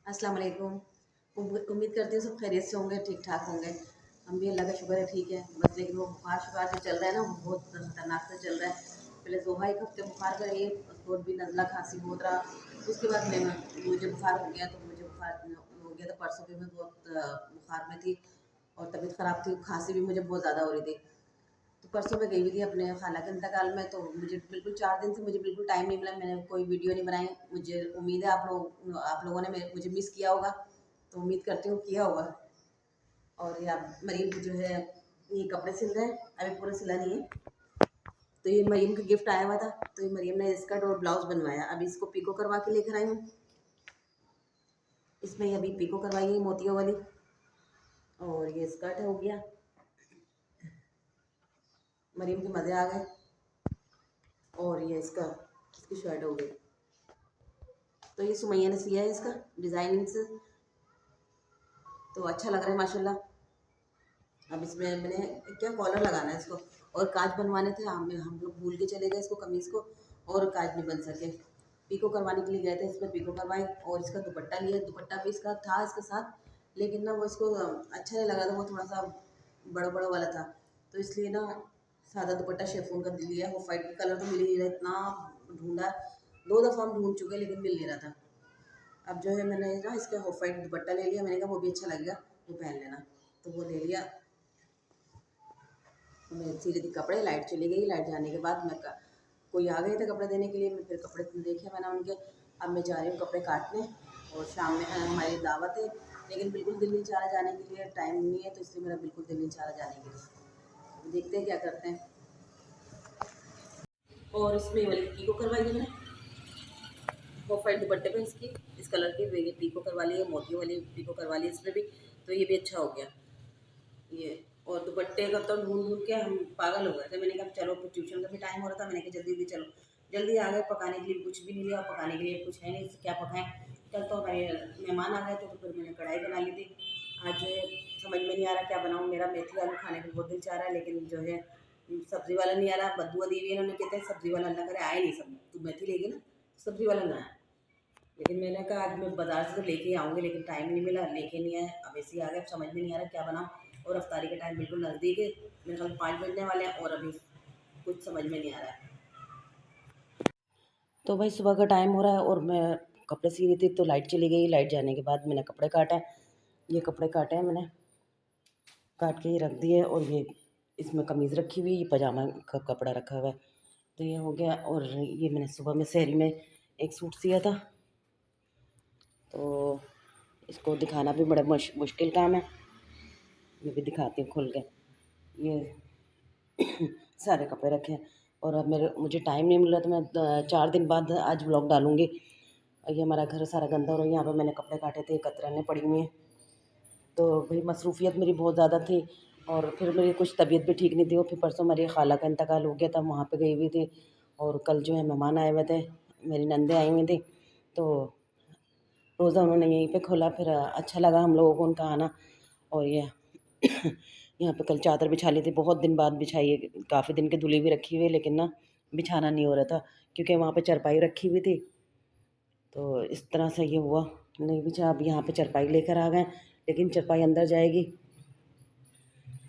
अस्सलाम वालेकुम। उम्मीद करती हूँ सब खैरियत से होंगे, ठीक ठाक होंगे। हम भी अल्लाह का शुक्र है ठीक है। बस लेकिन वो बुखार शुखार जो चल रहा है ना, वो बहुत खतरनाक से चल रहा है। पहले जोहा 1 हफ्ते बुखार का ये, उसके बाद भी नज़ला खांसी बहुत रहा। उसके बाद मुझे बुखार हो गया, तो मुझे बुखार हो गया। तो परसों भी मैं बहुत बुखार में थी और तबीयत ख़राब थी, खांसी भी मुझे बहुत ज़्यादा हो रही थी। तो परसों मैं गई हुई थी अपने खाला के इंतकाल में, तो मुझे बिल्कुल 4 दिन से मुझे बिल्कुल टाइम नहीं मिला। मैंने कोई वीडियो नहीं बनाई। मुझे उम्मीद है आप लोगों ने मुझे मिस किया होगा, तो उम्मीद करती हूँ किया होगा। और ये आप मरीम जो है ये कपड़े सिल रहे हैं, अभी पूरा सिला नहीं है। तो ये मरीम का गिफ्ट आया हुआ था, तो ये मरीम ने स्कर्ट और ब्लाउज बनवाया। अभी इसको पीको करवा के लेकर आई हूँ। इसमें अभी पीको करवाई है मोतियों वाली, और ये स्कर्ट हो गया। मरीम के मज़े आ गए। और ये इसकी शर्ट हो गई। तो ये सुमैया ने सिया है इसका डिज़ाइनिंग से, तो अच्छा लग रहा है माशाल्लाह। अब इसमें मैंने क्या कॉलर लगाना है इसको, और काज बनवाने थे। हम लोग भूल के चले गए इसको, कमीज़ को, और काज नहीं बन सके। पीको करवाने के लिए गए थे, इसमें पीको करवाई। और इसका दुपट्टा लिया, दुपट्टा भी इसका था इसके साथ, लेकिन ना वो इसको अच्छा नहीं लगा था, वो थोड़ा सा बड़ा बड़ा वाला था। तो इसलिए ना सादा दुपट्टा शेफून का लिया। वो वाइट कलर तो मिल ही नहीं रहा, इतना ढूंढा, 2 दफ़ा हम ढूंढ चुके, लेकिन मिल नहीं रहा था। अब जो है मैंने ना इसका ऑफ वाइट दुपट्टा ले लिया। मैंने कहा वो भी अच्छा लगेगा, वो पहन लेना, तो वो ले लिया। मैं सी रही थी कपड़े, लाइट चली गई। लाइट जाने के बाद कोई आ गए थे कपड़े देने के लिए। मैं फिर कपड़े देखे मैंने उनके। अब मैं जा रही हूँ कपड़े काटने, और शाम में हमारी दावत है। लेकिन बिल्कुल दिल नहीं चाह रहा जाने के लिए, टाइम नहीं है, तो इसलिए मेरा बिल्कुल दिल नहीं चाह रहा जाने के लिए। देखते हैं क्या करते हैं। और इसमें ये वाली पीको करवाई है मैंने, ऑफ वाइट दुपट्टे पे इसकी, इस कलर की ये पीको करवा ली है, मोतियों वाली पीको करवा ली इसमें भी। तो ये भी अच्छा हो गया ये। और दुपट्टे का तो ढूंढ ढूंढ के हम पागल हो गए थे। मैंने कहा चलो, फिर ट्यूशन का भी टाइम हो रहा था। मैंने कहा जल्दी जल्दी चलो, जल्दी आ गए। पकाने के लिए कुछ भी नहीं लिया, और पकाने के लिए कुछ है नहीं, क्या पकाएं। कल तो हमारे मेहमान आ गए थे, तो फिर मैंने कढ़ाई बना ली थी। आज जो है समझ में नहीं आ रहा क्या बनाऊँ। मेरा मेथी आलू खाने का बहुत दिल चाह रहा है, लेकिन जो है सब्ज़ी वाला नहीं आ रहा। बदुआ दी हुई है, उन्होंने कहते हैं सब्ज़ी वाला अल्लाह करे आए नहीं। सब तू मेथी लेगी ना, सब्ज़ी वाला ना आए। लेकिन मैंने कहा आज मैं बाज़ार से तो लेके ही आऊँगी, लेकिन टाइम नहीं मिला, लेके नहीं आए। अब ऐसे ही आ गए, अब समझ में नहीं आ रहा क्या बनाऊँ। और अफ्तारी का टाइम बिल्कुल नज़दीक है, मेरे ख्याल 5 बजने वाले हैं, और अभी कुछ समझ में नहीं आ रहा है। तो भाई सुबह का टाइम हो रहा है, और मैं कपड़े सी रही थी, तो लाइट चली गई। लाइट जाने के बाद मैंने कपड़े काटा। ये कपड़े काटे हैं मैंने, काट के ये रख दिए। और ये इसमें कमीज़ रखी हुई, ये पजामा का कपड़ा रखा हुआ है। तो ये हो गया। और ये मैंने सुबह में सहरी में एक सूट सिया था, तो इसको दिखाना भी बड़ा मुश्किल काम है। ये भी दिखाती हूँ खुल के। ये सारे कपड़े रखे हैं। और अब मुझे टाइम नहीं मिल रहा, तो मैं 4 दिन बाद आज व्लॉग डालूँगी। ये हमारा घर सारा गंदा हो रहा है। यहाँ पे मैंने कपड़े काटे थे, कतरने पड़ी हुई हैं। तो भाई मसरूफ़ियत मेरी बहुत ज़्यादा थी, और फिर मेरी कुछ तबीयत भी ठीक नहीं थी। और फिर परसों मेरी खाला का इंतकाल हो गया था, वहाँ पे गई हुई थी। और कल जो है मेहमान आए हुए थे, मेरी नंदे आई हुई थी, तो रोज़ा उन्होंने यहीं पे खोला। फिर अच्छा लगा हम लोगों को उनका आना। और ये यहाँ पे कल चादर बिछा ली थी, बहुत दिन बाद बिछाई है। काफ़ी दिन की धुली हुई रखी हुई है, लेकिन ना बिछाना नहीं हो रहा था, क्योंकि वहाँ पे चारपाई रखी हुई थी। तो इस तरह से ये हुआ, नहीं बिछा। अब यहाँ पे चारपाई लेकर आ गए, लेकिन चारपाई अंदर जाएगी,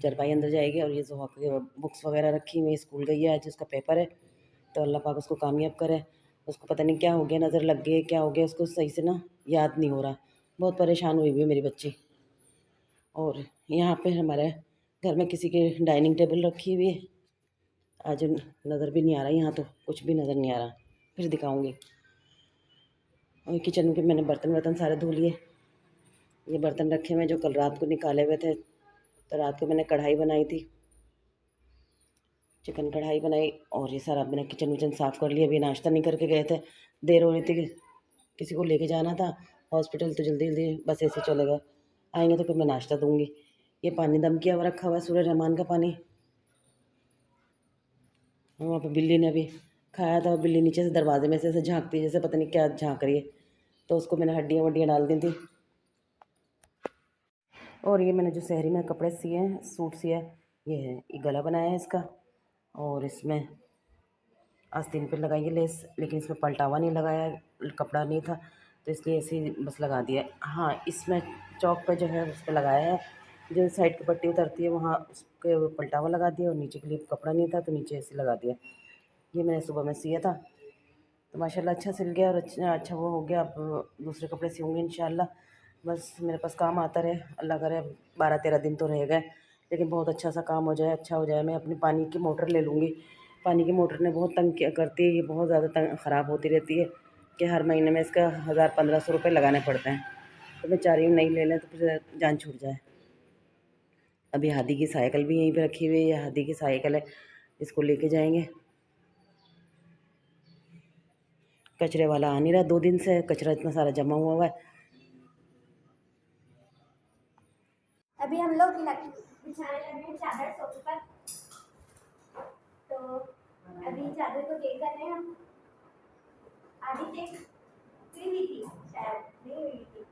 चारपाई अंदर जाएगी। और ये जो बुक्स वगैरह रखी हुई, स्कूल गई है, आज उसका पेपर है, तो अल्लाह पाक उसको कामयाब करे। उसको पता नहीं क्या हो गया, नज़र लग गई, क्या हो गया उसको सही से ना याद नहीं हो रहा। बहुत परेशान हुई हुई है मेरी बच्ची। और यहाँ पे हमारे घर में किसी की डाइनिंग टेबल रखी हुई है, आज नज़र भी नहीं आ रहा, यहाँ तो कुछ भी नज़र नहीं आ रहा। फिर दिखाऊंगी। और किचन के मैंने बर्तन वर्तन सारे धो लिए। ये बर्तन रखे हुए जो कल रात को निकाले हुए थे, तो रात को मैंने कढ़ाई बनाई थी, चिकन कढ़ाई बनाई। और ये सारा मैंने किचन विचन साफ़ कर लिया। अभी नाश्ता नहीं करके गए थे, देर हो रही थी, किसी को लेके जाना था हॉस्पिटल, तो जल्दी जल्दी बस ऐसे चले गए। आएंगे तो फिर मैं नाश्ता दूंगी। ये पानी दम किया हुआ रखा हुआ है, सूरज रहमान का पानी। वहाँ पे बिल्ली ने भी खाया था, और बिल्ली नीचे से दरवाजे में से ऐसे झाँकती, जैसे पता नहीं क्या झाँक रही है, तो उसको मैंने हड्डियाँ वड्डियाँ डाल दी थी। और ये मैंने जो सहरी में कपड़े सिए हैं, सूट सिया है, ये है, ये गला बनाया है इसका। और इसमें आस्तीन पे लगाई है लेस, लेकिन इसमें पलटावा नहीं लगाया, कपड़ा नहीं था, तो इसलिए ऐसे ही बस लगा दिया। हाँ, इसमें चौक पे जो है उस पर लगाया है, जो साइड की पट्टी उतरती है वहाँ उसके पलटावा लगा दिया, और नीचे के लिए कपड़ा नहीं था तो नीचे ऐसे लगा दिया। ये मैंने सुबह में सिया था, तो माशाल्लाह अच्छा सिल गया और अच्छा अच्छा वो हो गया। अब दूसरे कपड़े सिलूँगी इंशाल्लाह। बस मेरे पास काम आता रहे, अल्लाह करे 12-13 दिन तो रह गए, लेकिन बहुत अच्छा सा काम हो जाए, अच्छा हो जाए। मैं अपनी पानी की मोटर ले लूँगी। पानी की मोटर ने बहुत तंग किया करती है, ये बहुत ज़्यादा तंग ख़राब होती रहती है कि हर महीने में इसका 1000-1500 रुपये लगाने पड़ते हैं। तो मैं चाह रही हूँ नई ले लें तो फिर जान छूट जाए। अभी हादी की साइकिल भी यहीं पे रखी हुई है, हादी की साइकिल है, इसको लेके जाएंगे। कचरे वाला आ नहीं रहा, 2 दिन से कचरा इतना सारा जमा हुआ है। अभी हम लोग बिछाने लगे हैं चादर सोफे पर। तो अभी चादर को देख कर रहे हैं हम। आधी देख हुई थी, शायद नहीं हुई थी।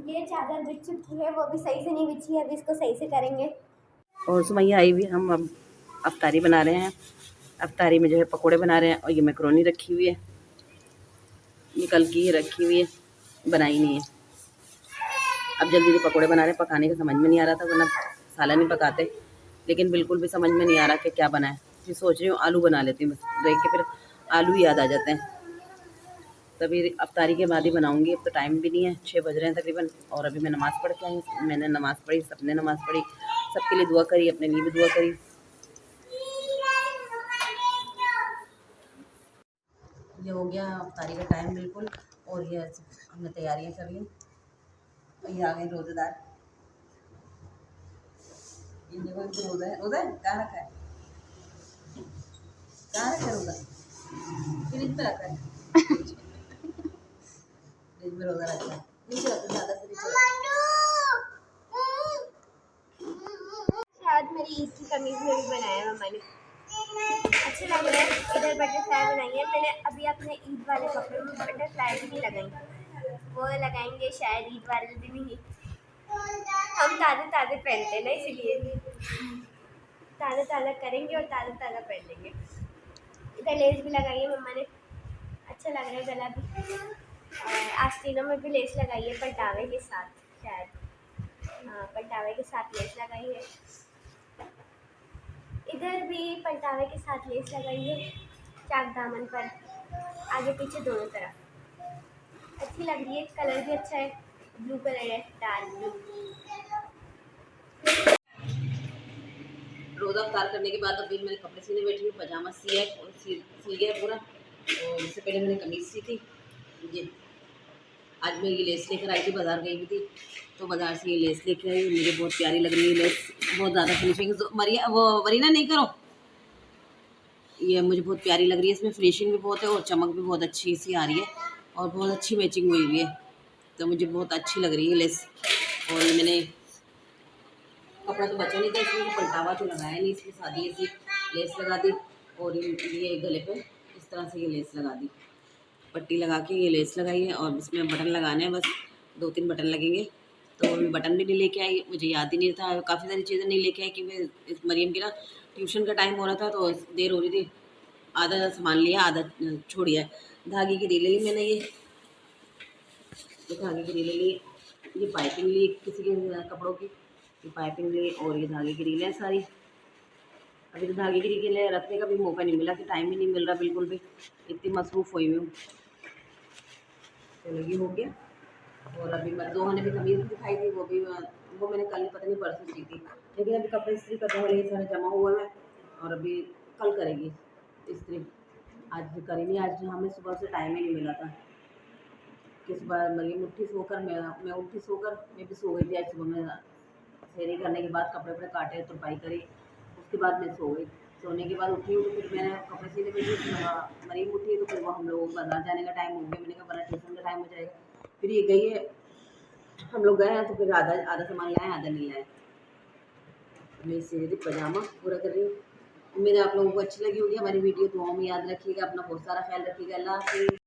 ये चादर बिछ चुकी है, वो भी सही से नहीं बिछी है, अभी इसको सही से करेंगे। और सुमैया आई हुई, हम अब अफ्तारी बना रहे हैं। अफ्तारी में जो है पकोड़े बना रहे हैं, और ये मैकरोनी रखी हुई है, ये कल की रखी हुई है, बनाई नहीं है। अब जल्दी से पकोड़े बना रहे हैं, पकाने का समझ में नहीं आ रहा था, वरना सालन नहीं पकाते, लेकिन बिल्कुल भी समझ में नहीं आ रहा कि क्या बनाए। फिर सोच रही हूँ आलू बना लेती हूँ, बस देख के फिर आलू याद आ जाते हैं। तभी अफ्तारी के बाद ही बनाऊँगी, अब तो टाइम भी नहीं है, 6 बज रहे हैं तकरीबन। और अभी मैं नमाज़ पढ़ के आई, मैंने नमाज़ पढ़ी, सबने नमाज़ पढ़ी, सबके लिए दुआ करी, अपने लिए भी दुआ करी। ये हो गया अफ्तारी का टाइम बिल्कुल, और ये हमने तैयारियां कर ली। ये आ गए रोज़ेदार, ये देखो इनको रोज़ा है। रोज़ा है कहाँ रखा है, कहाँ रखा है रोज़ा? फ्रिज में रखा है, फ्रिज में रोज़ा रखा है। नीचे रखो, ज़्यादा से नीचे रखो। शायद मेरी ईद की कमीज में भी बनाया मम्मा ने, अच्छे लग रहे हैं। इधर बटरफ्लाई बनाई है मैंने। अभी अपने ईद वाले कपड़े में बटरफ्लाई भी नहीं लगाई, वो लगाएंगे शायद ईद वाले दिन ही। हम ताज़े ताज़े पहनते हैं ना, इसलिए ताज़ा ताज़ा करेंगे और ताज़ा ताज़ा पहनेंगे। इधर लेस भी लगाई है मम्मा ने, अच्छा लग रहा है गला भी। और आस्तीनों में भी लेस लगाई है पलटावे के साथ, शायद हाँ पलटावे के साथ लेस लगाई है। इधर भी पलटावे के साथ लेस लगाई है, चाक दामन पर, आगे पीछे दोनों तरफ। अच्छी लग रही है, कलर भी अच्छा है, ब्लू कलर है, डार्क ब्लू। रोज़ा अफ्तार करने के बाद अभी मैंने कपड़े सीने बैठी हूँ, पजामा सिया और सिल गया पूरा। और इससे पहले मैंने कमीज़ सी थी। ये आज मैं ये लेस लेकर आई थी, बाज़ार गई हुई थी, तो बाज़ार से ये लेस लेके आई। मुझे बहुत प्यारी लग रही है लेस, बहुत ज़्यादा फिनिशिंग। मरिया वो वरीना नहीं करो, ये मुझे बहुत प्यारी लग रही है। इसमें फिनिशिंग भी बहुत है और चमक भी बहुत अच्छी सी आ रही है, और बहुत अच्छी मैचिंग हुई हुई है, तो मुझे बहुत अच्छी लग रही है लेस। और ये मैंने कपड़ा तो बचा नहीं था, इसमें पलटावा तो लगाया नहीं, इसमें सादी ऐसी लेस लगा दी। और ये गले पे इस तरह से ये लेस लगा दी, पट्टी लगा के ये लेस लगाई है। और इसमें बटन लगाने हैं, बस 2-3 बटन लगेंगे। तो अभी बटन भी नहीं लेके आई, मुझे याद ही नहीं था, काफ़ी सारी चीज़ें नहीं लेके आई कि मैं इस मरियम की ना ट्यूशन का टाइम हो रहा था, तो देर हो रही थी। आधा सामान लिया, आधा छोड़िया। धागे की रीलें ली मैंने, ये धागे की रीलें ली, ये पाइपिंग ली किसी के कपड़ों की, ये पाइपिंग ली, और ये धागे की रीलें सारी। अभी तो धागे की रीलें रखने का भी मौका नहीं मिला, कि टाइम ही नहीं मिल रहा बिल्कुल भी, इतनी मसरूफ़ हुई हूँ। चलो ये हो गया। और अभी मैं दोहा ने भी कमीज़ दिखाई थी, वो मैंने कल पता नहीं परसों सी थी, लेकिन अभी कपड़े इस्त्री करने वाले ये सारे जमा हुए हैं, और अभी कल करेगी इस्त्री, आज करी नहीं। आज हमें सुबह से टाइम ही नहीं मिला था कि सुबह मरी मुट्ठी सोकर मैं उठी, सोकर मैं भी सो गई थी। आज सुबह में सेहरी करने के बाद कपड़े वपड़े काटे, तुरपाई करी, उसके बाद मैं सो गई। सोने के बाद उठी हूँ तो फिर मैंने कपड़े सीने में मरीम उठी, तो फिर वो हम लोग बाज़ार जाने का टाइम हो गया, मैंने कहा बड़ा ट्यूशन का टाइम हो जाएगा। फिर ये गई है, हम लोग गए हैं, तो फिर आधा आधा सामान लाए, आधा नहीं लाए। मैं सीधे थी पजामा पूरा कर रही हूँ। उम्मीद है आप लोगों को अच्छी लगी होगी हमारी वीडियो। दुआओं में याद रखिएगा, अपना बहुत सारा ख्याल रखिएगा। अल्लाह हाफ़िज़।